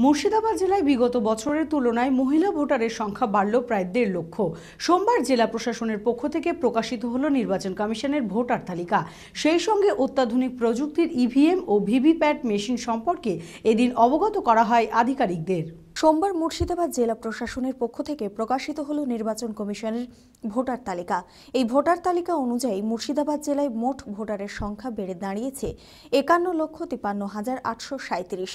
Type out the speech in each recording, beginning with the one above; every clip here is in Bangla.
মুর্শিদাবাদ জেলায় বিগত বছরের তুলনায় মহিলা ভোটারের সংখ্যা বাড়ল প্রায় 1.5 লক্ষ। সোমবার জেলা প্রশাসনের পক্ষ থেকে প্রকাশিত হলো নির্বাচন কমিশনের ভোটার তালিকা। সেই সঙ্গে অত্যাধুনিক প্রযুক্তির ইভিএম ও ভিভিপ্যাট মেশিন সম্পর্কে এদিন অবগত করা হয় আধিকারিকদের। সোমবার মুর্শিদাবাদ জেলা প্রশাসনের পক্ষ থেকে প্রকাশিত হলো নির্বাচন কমিশনের ভোটার তালিকা। এই ভোটার তালিকা অনুযায়ী মুর্শিদাবাদ জেলায় মোট ভোটারের সংখ্যা বেড়ে দাঁড়িয়েছে 51,53,837।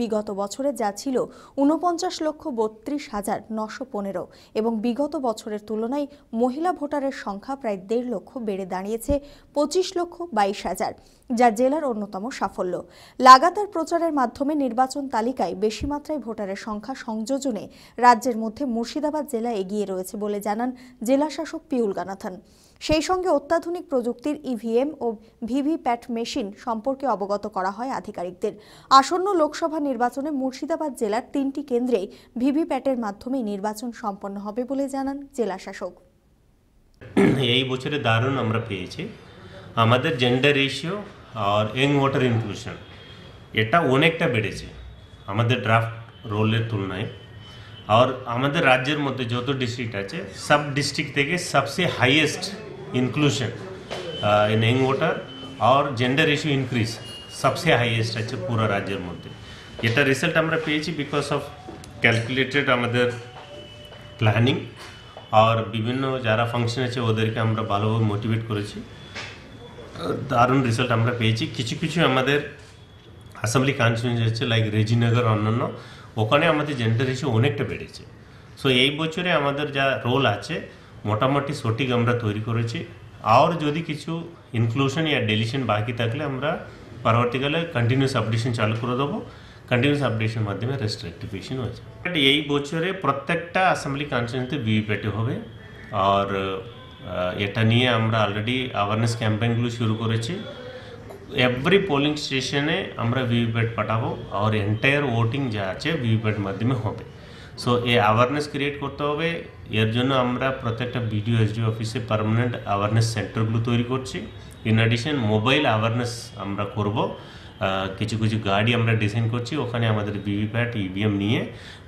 বিগত বছরে যা ছিল 49,32,915 এবং বিগত বছরের তুলনায় মহিলা ভোটারের সংখ্যা প্রায় 1.5 লক্ষ বেড়ে দাঁড়িয়েছে 25,22,000, যা জেলার অন্যতম সাফল্য। লাগাতার প্রচারের মাধ্যমে নির্বাচন তালিকায় বেশি মাত্রায় ভোটারের সংখ্যা সংযোজনে রাজ্যের মধ্যে মুর্শিদাবাদ জেলা এগিয়ে রয়েছে বলে জানান জেলা শাসক পিউল গানাথন। সেই সঙ্গে অত্যাধুনিক প্রযুক্তির ইভিএম ও ভিভিপ্যাট মেশিন সম্পর্কে অবগত করা হয় আধিকারিকদের। আসন্ন লোকসভা নির্বাচনে মুর্শিদাবাদ জেলার 3টি কেন্দ্রে ভিভিপ্যাটের মাধ্যমে নির্বাচন সম্পন্ন হবে বলে জানান জেলা শাসক। এই বছরে দারুণ আমরা পেয়েছি। আমাদের জেন্ডার রেশিও আর ইয়ং ভোটার ইনক্লুশন এটা অনেকটা বেড়েছে আমাদের ড্রাফট রোলের তুলনায়। আর আমাদের রাজ্যের মধ্যে যত ডিস্ট্রিক্ট আছে সব ডিস্ট্রিক্ট থেকে সবচেয়ে highest inclusion in young voter আর জেন্ডার রেশিও ইনক্রিজ সবচেয়ে হাইয়েস্ট আছে পুরো রাজ্যের মধ্যে। এটা রেজাল্ট আমরা পেয়েছি বিকজ অফ ক্যালকুলেটেড আমাদের প্ল্যানিং আর বিভিন্ন যারা ফাংশন আছে ওদেরকে আমরা ভালোভাবে মোটিভেট করেছি। দারুণ রেজাল্ট আমরা পেয়েছি। কিছু কিছু আমাদের অ্যাসেম্বলি কনস্টিটিউয়েন্সি আছে লাইক রেজিনগর অন্যান্য, ওখানে আমাদের জেন্ডার রেশিও অনেকটা বেড়েছে। সো এই বছরে আমাদের যা রোল আছে মোটামুটি সঠিক আমরা তৈরি করেছি। আর যদি কিছু ইনক্লুশন ইয়া ডেলিশন বাকি থাকলে আমরা পরবর্তীকালে কন্টিনিউস আপডেশন চালু করে দেবো। কন্টিনিউস আপডেশনের মাধ্যমে রেস্ট রেক্টিফিকেশন হয়েছে। এই বছরে প্রত্যেকটা অ্যাসেম্বলি কনস্টিটিউয়েন্সিতে ভিভিপ্যাটে হবে। আর এটা নিয়ে আমরা অলরেডি অ্যাওয়ারনেস ক্যাম্পেইনগুলো শুরু করেছি। এভরি পোলিং স্টেশনে আমরা ভিভিপ্যাট পাঠাবো আর এন্টায়ার ভোটিং যা আছে ভিভিপ্যাট মাধ্যমে হবে। সো এই অ্যাওয়ারনেস ক্রিয়েট করতে হবে। এর জন্য আমরা প্রত্যেকটা বিডিও এসডিও অফিসে পার্মানেন্ট অ্যাওয়ারনেস সেন্টারগুলো তৈরি করছি। ইন অ্যাডিশন মোবাইল অ্যাওয়ারনেস আমরা করব। কিছু কিছু গাড়ি আমরা ডিজাইন করছি, ওখানে আমাদের ভিভিপ্যাট ইভিএম নিয়ে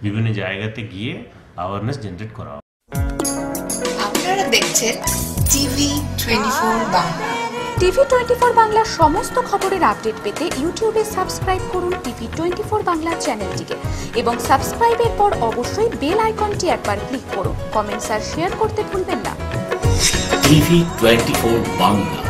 বিভিন্ন জায়গাতে গিয়ে অ্যাওয়ারনেস জেনারেট করা হবে। আপনারা দেখছেন টিভি 24 বাংলা। টিভি 24 বাংলার সমস্ত খবরের আপডেট পেতে ইউটিউবে সাবস্ক্রাইব করুন টিভি 24 বাংলা চ্যানেলটিকে এবং সাবস্ক্রাইবের পর অবশ্যই বেল আইকনটি একবার ক্লিক করুন। কমেন্টস আর শেয়ার করতে ভুলবেন না। টিভি 24 বাংলা।